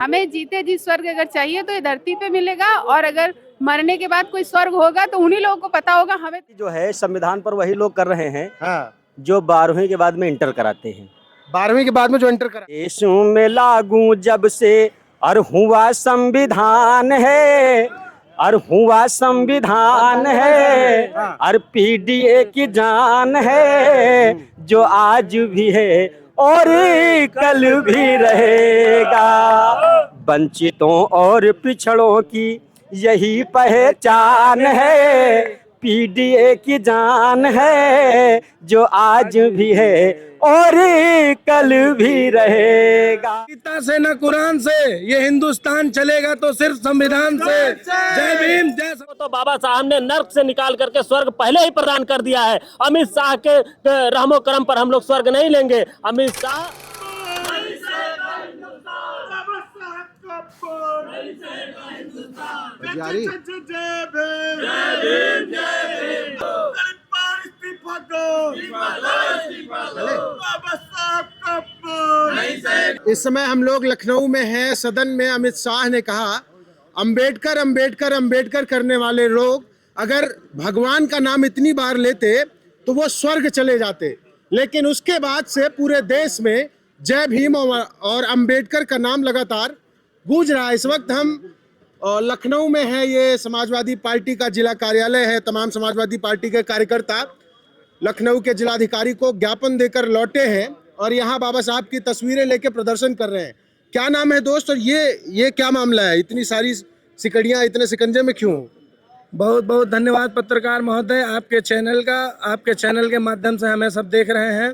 हमें जीते जी स्वर्ग अगर चाहिए तो ये धरती पे मिलेगा, और अगर मरने के बाद कोई स्वर्ग होगा तो उन्हीं लोगों को पता होगा। हमें जो है संविधान पर वही लोग कर रहे हैं हाँ, जो 12वीं के बाद में इंटर कराते हैं। 12वीं के बाद में जो इंटर करा। देशों में लागू जब से और हुआ संविधान है, और हुआ संविधान है, और पीडीए की जान है, जो आज भी है और कल भी रहेगा। वंचितों और पिछड़ों की यही पहचान है, पीडीए की जान है, जो आज भी है और कल भी रहेगा। गीता से न कुरान से ये हिंदुस्तान चलेगा तो सिर्फ संविधान से। जय भीम जय। तो बाबा साहब ने नर्क से निकाल करके स्वर्ग पहले ही प्रदान कर दिया है। अमित शाह के रहमो करम पर हम लोग स्वर्ग नहीं लेंगे। अमित शाह इस समय हम लोग लखनऊ में हैं। सदन में अमित शाह ने कहा, अंबेडकर अंबेडकर अंबेडकर करने वाले लोग अगर भगवान का नाम इतनी बार लेते तो वो स्वर्ग चले जाते। लेकिन उसके बाद से पूरे देश में जय भीम और अंबेडकर का नाम लगातार गूंज रहा है। इस वक्त हम लखनऊ में है। ये समाजवादी पार्टी का जिला कार्यालय है। तमाम समाजवादी पार्टी के कार्यकर्ता लखनऊ के जिलाधिकारी को ज्ञापन देकर लौटे हैं और यहाँ बाबा साहब की तस्वीरें लेके प्रदर्शन कर रहे हैं। क्या नाम है दोस्त, और ये क्या मामला है? इतनी सारी सिकड़ियाँ इतने सिकंजे में क्यों? बहुत बहुत धन्यवाद पत्रकार महोदय, आपके चैनल के माध्यम से हमें सब देख रहे हैं।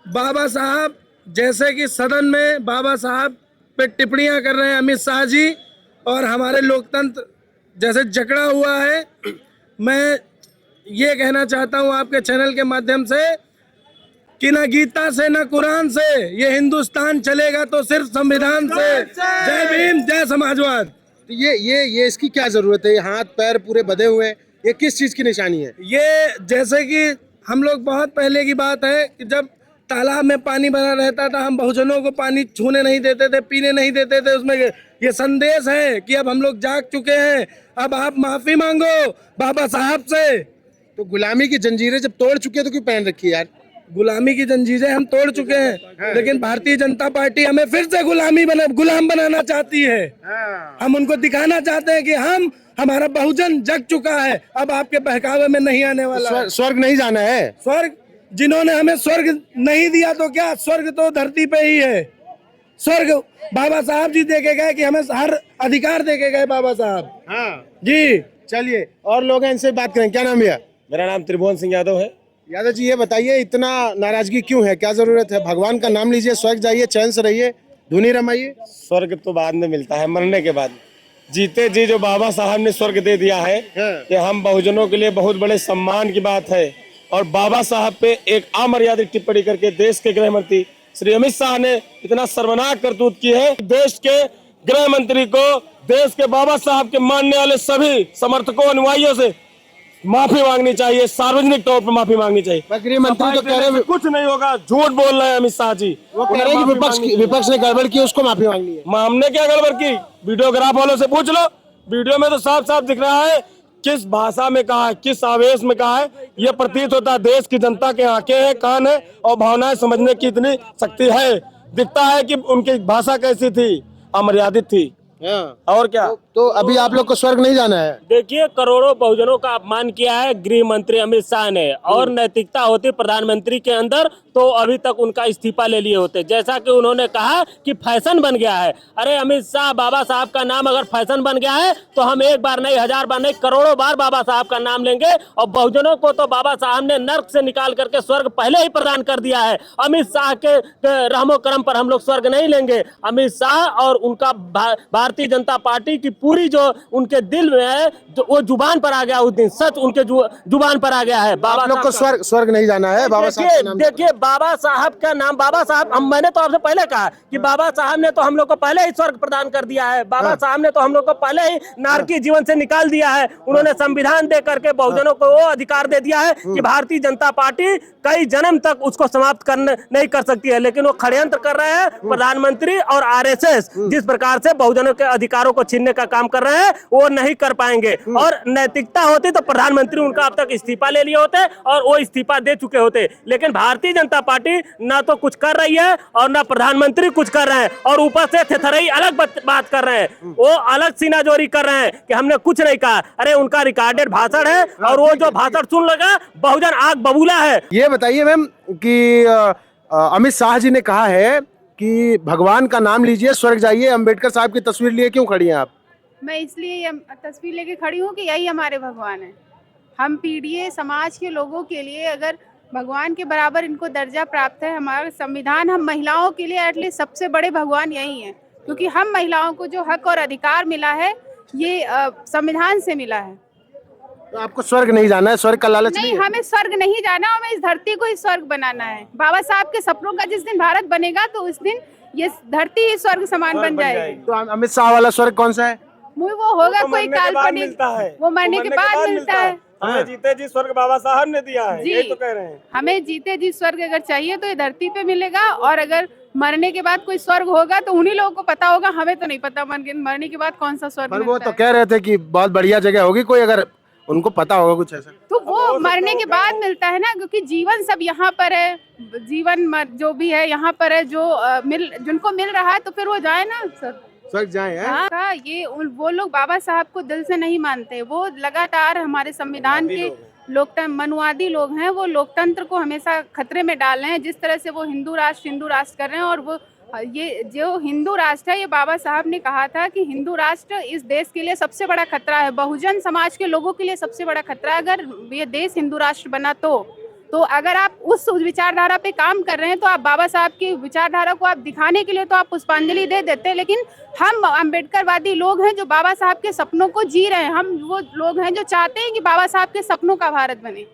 बाबा साहब जैसे कि सदन में बाबा साहब पे टिप्पणियां कर रहे हैं अमित शाह जी, और हमारे लोकतंत्र जैसे जकड़ा हुआ है। मैं ये कहना चाहता हूँ आपके चैनल के माध्यम से कि न गीता से न कुरान से ये हिंदुस्तान चलेगा तो सिर्फ संविधान से। जय भीम जय समाजवाद। तो ये इसकी क्या जरूरत है? ये हाथ पैर पूरे बंधे हुए हैं, ये किस चीज की निशानी है? ये जैसे कि हम लोग बहुत पहले की बात है कि जब तालाब में पानी भरा रहता था, हम बहुजनों को पानी छूने नहीं देते थे, पीने नहीं देते थे। उसमें ये संदेश है कि अब हम लोग जाग चुके हैं, अब आप माफी मांगो बाबा साहब से। तो गुलामी की जंजीरें जब तोड़ चुके हैं तो क्यों पहन रखी है यार? गुलामी की जंजीरें हम तोड़ चुके हैं, लेकिन भारतीय जनता पार्टी हमें फिर से गुलाम बनाना चाहती है। हम उनको दिखाना चाहते हैं कि हमारा बहुजन जग चुका है, अब आपके बहकावे में नहीं आने वाला। स्वर्ग नहीं जाना है। स्वर्ग जिन्होंने हमें स्वर्ग नहीं दिया तो क्या, स्वर्ग तो धरती पे ही है। स्वर्ग बाबा साहब जी देके गए कि हमें हर अधिकार देके गए बाबा साहब। हाँ जी चलिए और लोग हैं, इनसे बात करें। क्या नाम है? मेरा नाम त्रिभुवन सिंह यादव है। यादव जी ये बताइए, इतना नाराजगी क्यों है? क्या जरूरत है? भगवान का नाम लीजिए, स्वर्ग जाइए, चैन से रहिए, धुनी रमाइए। स्वर्ग तो बाद में मिलता है, मरने के बाद। जीते जी जो बाबा साहब ने स्वर्ग दे दिया है, ये हम बहुजनों के लिए बहुत बड़े सम्मान की बात है। और बाबा साहब पे एक अमर्यादित टिप्पणी करके देश के गृह मंत्री श्री अमित शाह ने इतना शर्मनाक करतूत की है। देश के गृह मंत्री को देश के बाबा साहब के मानने वाले सभी समर्थकों अनुयायियों से माफी मांगनी चाहिए, सार्वजनिक तौर पर माफी मांगनी चाहिए। गृह मंत्री तो कह रहे हैं कुछ नहीं होगा, झूठ बोल रहे हैं अमित शाह जी। वो कह रहे हैं कि विपक्ष ने गड़बड़ की, उसको माफी मांगनी है। हमने क्या गड़बड़ की? वीडियोग्राफ वालों से पूछ लो, वीडियो में तो साफ साफ दिख रहा है किस भाषा में कहा है, किस आवेश में कहा है। ये प्रतीत होता है देश की जनता के आंखें हैं, कान है और भावनाएं समझने की इतनी शक्ति है। दिखता है कि उनकी भाषा कैसी थी, अमर्यादित थी। और क्या? तो अभी आप लोग को स्वर्ग नहीं जाना है? देखिए, करोड़ों बहुजनों का अपमान किया है गृह मंत्री अमित शाह ने, और नैतिकता होती प्रधानमंत्री के अंदर तो अभी तक उनका इस्तीफा ले लिए होते। जैसा कि उन्होंने कहा कि फैशन बन गया है। अरे अमित शाह, बाबा साहब का नाम अगर फैशन बन गया है तो हम एक बार नहीं, 1000 बार नहीं, करोड़ों बार बाबा साहब का नाम लेंगे। और बहुजनों को तो बाबा साहब ने नर्क से निकाल करके स्वर्ग पहले ही प्रदान कर दिया है। अमित शाह के रहमो करम पर हम लोग स्वर्ग नहीं लेंगे। अमित शाह और उनका भारतीय जनता पार्टी की पूरी जो उनके दिल में है जो वो जुबान पर आ गया उस दिन, सच उनके जुबान पर आ गया है। बाबा आप लोग को साहब स्वर्ग नहीं जाना है बाबा साहब के नाम से। देखिए बाबा साहब का नाम, बाबा साहब मैंने तो आपसे पहले कहा कि बाबा साहब ने तो हम लोग को पहले ही स्वर्ग प्रदान कर दिया है। बाबा साहब ने तो हम लोग को पहले ही नारकी जीवन से निकाल दिया है। उन्होंने संविधान दे करके बहुजनों को वो अधिकार दे दिया है कि भारतीय जनता पार्टी कई जन्म तक उसको समाप्त करने नहीं कर सकती है, लेकिन वो षड्यंत्र कर रहे हैं। प्रधानमंत्री और आरएसएस जिस प्रकार से बहुजनों के अधिकारों को छीनने का काम कर रहे हैं वो नहीं कर पाएंगे। और नैतिकता होती तो प्रधानमंत्री उनका अब तक इस्तीफा ले लिए होते और वो इस्तीफा दे चुके होते, लेकिन भारतीय जनता पार्टी ना तो कुछ कर रही है और ना प्रधानमंत्री कुछ कर रहे हैं, और ऊपर से थेथरई अलग बात कर रहे हैं। वो अलग सीनाजोरी कर रहे हैं कि हमने कुछ नहीं कहा। अरे उनका रिकॉर्डेड भाषण है और वो जो भाषण सुन लगा बहुजन आग बबूला है। ये बताइए मैम कि अमित शाह जी ने कहा है कि भगवान का नाम लीजिए स्वर्ग जाइए, अंबेडकर साहब की तस्वीर लिए क्यों खड़ी हैं आप? मैं इसलिए ये तस्वीर लेके खड़ी हूँ कि यही हमारे भगवान है। हम पीढ़ी समाज के लोगों के लिए अगर भगवान के बराबर इनको दर्जा प्राप्त है, हमारा संविधान हम महिलाओं के लिए एटलीस्ट सबसे बड़े भगवान यही हैं, क्योंकि हम महिलाओं को जो हक और अधिकार मिला है ये संविधान से मिला है। तो आपको स्वर्ग नहीं जाना है, स्वर्ग का लालच नहीं, नहीं है? हमें स्वर्ग नहीं जाना, हमें इस धरती को ही स्वर्ग बनाना है। बाबा साहब के सपनों का जिस दिन भारत बनेगा तो उस दिन ये धरती ही स्वर्ग समान बन जाएगी। तो अमित शाह वाला स्वर्ग कौन सा है? वो होगा कोई काल्पनिक, वो मरने के बाद मिलता है। हमें जीते जी स्वर्ग बाबा साहब ने दिया है, यही तो कह रहे हैं। हमें जीते जी स्वर्ग अगर चाहिए तो ये धरती पे मिलेगा, और अगर मरने के बाद कोई स्वर्ग होगा तो उन्हीं लोगों को पता होगा, हमें तो नहीं पता मरने के बाद कौन सा स्वर्ग पर वो मिलता तो है। कह रहे थे कि बहुत बढ़िया जगह होगी कोई, अगर उनको पता होगा कुछ ऐसा। तो वो मरने के बाद मिलता है ना, क्योंकि जीवन सब यहाँ पर है, जीवन जो भी है यहाँ पर है, जो जिनको मिल रहा है तो फिर वो जाए ना सर, स्वर्ग जाए हैं? हाँ, ये वो लोग बाबा साहब को दिल से नहीं मानते। वो लगातार हमारे संविधान के लोकतंत्र मनुवादी लोग हैं, वो लोकतंत्र को हमेशा खतरे में डाल रहे हैं। जिस तरह से वो हिंदू राष्ट्र कर रहे हैं, और वो ये जो हिंदू राष्ट्र है, ये बाबा साहब ने कहा था कि हिंदू राष्ट्र इस देश के लिए सबसे बड़ा खतरा है, बहुजन समाज के लोगों के लिए सबसे बड़ा खतरा है। अगर ये देश हिंदू राष्ट्र बना तो अगर आप उस विचारधारा पे काम कर रहे हैं तो आप बाबा साहब की विचारधारा को आप दिखाने के लिए तो आप पुष्पांजलि दे देते हैं, लेकिन हम अम्बेडकरवादी लोग हैं जो बाबा साहब के सपनों को जी रहे हैं। हम वो लोग हैं जो चाहते हैं कि बाबा साहब के सपनों का भारत बने।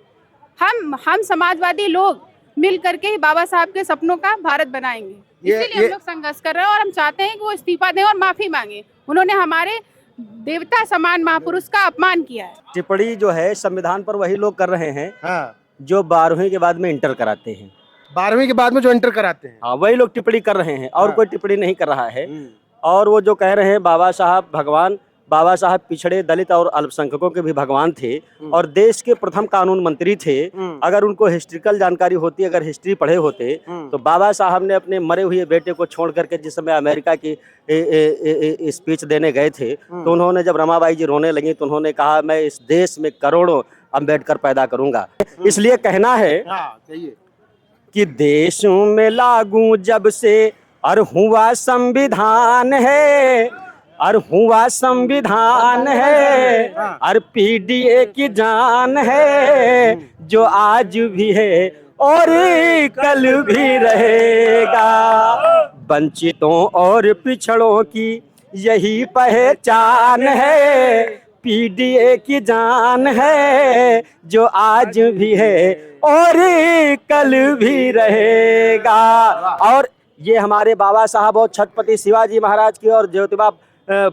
हम समाजवादी लोग मिल करके ही बाबा साहब के सपनों का भारत बनाएंगे, इसीलिए हम लोग संघर्ष कर रहे हैं और हम चाहते हैं कि वो इस्तीफा दें और माफी मांगे। उन्होंने हमारे देवता समान महापुरुष का अपमान किया है। टिप्पणी जो है संविधान पर वही लोग कर रहे हैं हाँ, जो 12वीं के बाद में इंटर कराते हैं। 12वीं के बाद में जो इंटर कराते हैं, हाँ, वही लोग टिप्पणी कर रहे हैं और कोई टिप्पणी नहीं कर रहा है। और वो जो कह रहे हैं बाबा साहब भगवान, बाबा साहब पिछड़े दलित और अल्पसंख्यकों के भी भगवान थे और देश के प्रथम कानून मंत्री थे। अगर उनको हिस्ट्रिकल जानकारी होती, अगर हिस्ट्री पढ़े होते तो बाबा साहब ने अपने मरे हुए बेटे को छोड़ करके जिस समय अमेरिका की स्पीच देने गए थे तो उन्होंने जब रमाबाई जी रोने लगी तो उन्होंने कहा मैं इस देश में करोड़ों अम्बेडकर पैदा करूंगा। इसलिए कहना है कि देशों में लागू जब से और हुआ संविधान है, और हुआ संविधान है, और पीडीए की जान है, जो आज भी है और कल भी रहेगा। वंचितों और पिछड़ों की यही पहचान है, पीडीए की जान है, जो आज भी है और कल भी रहेगा। और ये हमारे बाबा साहब और छत्रपति शिवाजी महाराज की और ज्योतिबा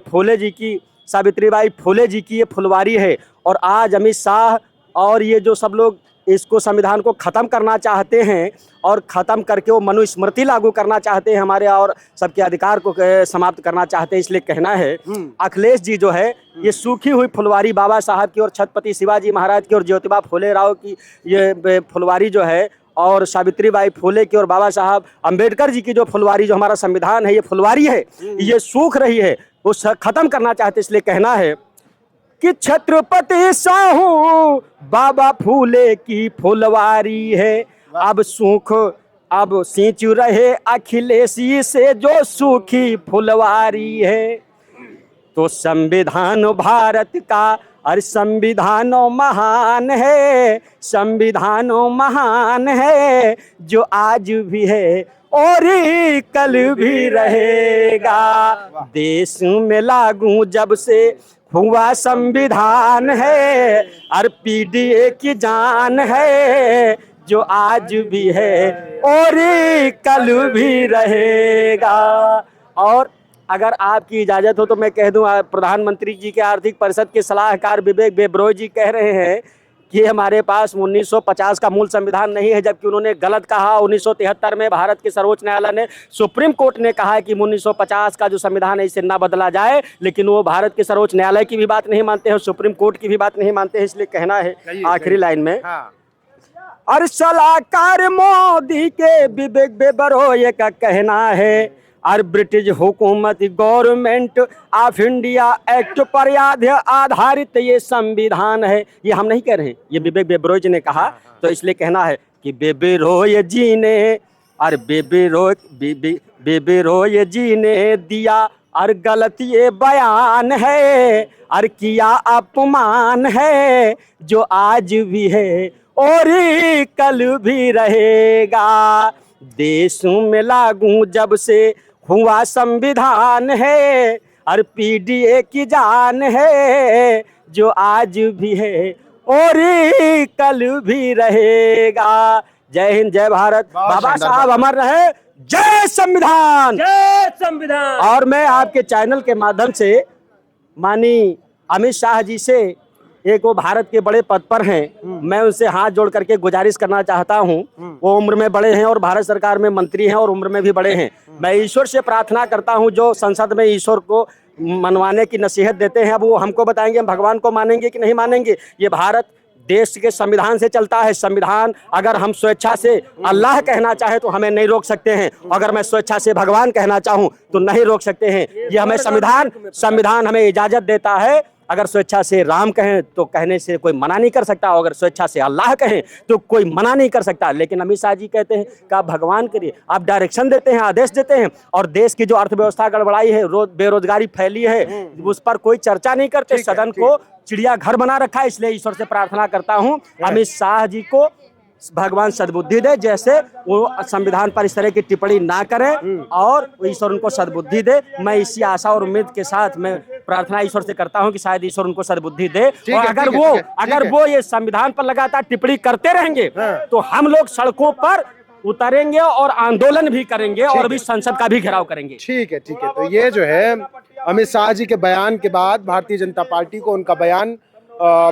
फूले जी की, सावित्रीबाई फूले जी की ये फुलवारी है। और आज अमित शाह और ये जो सब लोग इसको संविधान को ख़त्म करना चाहते हैं और ख़त्म करके वो मनुस्मृति लागू करना चाहते हैं हमारे, और सबके अधिकार को समाप्त करना चाहते हैं। इसलिए कहना है अखिलेश जी जो है ये सूखी हुई फुलवारी बाबा साहब की और छत्रपति शिवाजी महाराज की और ज्योतिबा फूले राव की ये फुलवारी जो है, और सावित्रीबाई फूले की और बाबा साहब अम्बेडकर जी की जो फुलवारी, जो हमारा संविधान है ये फुलवारी है, ये सूख रही है, वो ख़त्म करना चाहते। इसलिए कहना है कि छत्रपति साहू बाबा फूले की फुलवारी है, अब सूख अब सींच रहे अखिलेशी से जो सूखी फुलवारी है। तो संविधान भारत का और संविधान महान है, संविधान महान है, जो आज भी है और ही कल भी रहेगा। देश में लागू जब से हुआ संविधान है, और पीडीए की जान है जो आज भी है और ही कल भी रहेगा। और अगर आपकी इजाजत हो तो मैं कह दूं, प्रधानमंत्री जी के आर्थिक परिषद के सलाहकार विवेक बेबरॉय जी कह रहे हैं कि हमारे पास 1950 का मूल संविधान नहीं है, जबकि उन्होंने गलत कहा। 1973 में भारत के सर्वोच्च न्यायालय ने, सुप्रीम कोर्ट ने कहा कि 1950 का जो संविधान है इसे ना बदला जाए, लेकिन वो भारत के सर्वोच्च न्यायालय की भी बात नहीं मानते हैं, सुप्रीम कोर्ट की भी बात नहीं मानते हैं। इसलिए कहना है आखिरी लाइन में, और सलाहकार मोदी के विवेक बेबरॉय का कहना है, और ब्रिटिश हुकूमत गवर्नमेंट ऑफ इंडिया एक्ट पर आधारित ये संविधान है। ये हम नहीं कह रहे हैं, ये विवेक बेबरॉय जी ने कहा। तो इसलिए कहना है कि बेबरॉय जी ने, और बेबरॉय जी ने दिया और गलत ये बयान है, और किया अपमान है जो आज भी है और कल भी रहेगा। देशों में लागू जब से हुआ संविधान है, और पीडीए की जान है जो आज भी है और कल भी रहेगा। जय हिंद, जय भारत, बाबा साहब अमर रहे, जय संविधान, जय संविधान। और मैं आपके चैनल के माध्यम से माननीय अमित शाह जी से, एक वो भारत के बड़े पद पर हैं, मैं उनसे हाथ जोड़ करके गुजारिश करना चाहता हूं। वो उम्र में बड़े हैं और भारत सरकार में मंत्री हैं और उम्र में भी बड़े हैं। मैं ईश्वर से प्रार्थना करता हूं, जो संसद में ईश्वर को मनवाने की नसीहत देते हैं, अब वो हमको बताएंगे हम भगवान को मानेंगे कि नहीं मानेंगे। ये भारत देश के संविधान से चलता है। संविधान अगर हम स्वेच्छा से अल्लाह कहना चाहे तो हमें नहीं रोक सकते हैं, अगर मैं स्वेच्छा से भगवान कहना चाहूं तो नहीं रोक सकते हैं। ये हमें संविधान हमें इजाजत देता है। अगर स्वेच्छा से राम कहें तो कहने से कोई मना नहीं कर सकता, अगर स्वेच्छा से अल्लाह कहें तो कोई मना नहीं कर सकता। लेकिन अमित शाह जी कहते हैं कि आप भगवान करिए, आप डायरेक्शन देते हैं, आदेश देते हैं, और देश की जो अर्थव्यवस्था गड़बड़ाई है, बेरोजगारी फैली है, उस पर कोई चर्चा नहीं करते। सदन को चिड़ियाघर बना रखा है। इसलिए ईश्वर से प्रार्थना करता हूं अमित शाह जी को भगवान सद्बुद्धि दे, जैसे वो संविधान पर इस तरह की टिप्पणी ना करें, और ईश्वर उनको सद्बुद्धि दे। मैं इसी आशा और उम्मीद के साथ मैं प्रार्थना ईश्वर से करता हूं कि शायद ईश्वर उनको सद्बुद्धि दे। और अगर वो ये संविधान पर लगातार टिप्पणी करते रहेंगे तो हम लोग सड़कों पर उतरेंगे और आंदोलन भी करेंगे और भी संसद का भी घेराव करेंगे। ठीक है। तो ये जो है अमित शाह जी के बयान के बाद भारतीय जनता पार्टी को उनका बयान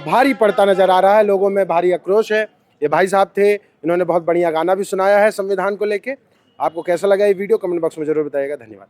भारी पड़ता नजर आ रहा है। लोगों में भारी आक्रोश है। ये भाई साहब थे, इन्होंने बहुत बढ़िया गाना भी सुनाया है संविधान को लेके। आपको कैसा लगा ये वीडियो कमेंट बॉक्स में जरूर बताइएगा। धन्यवाद।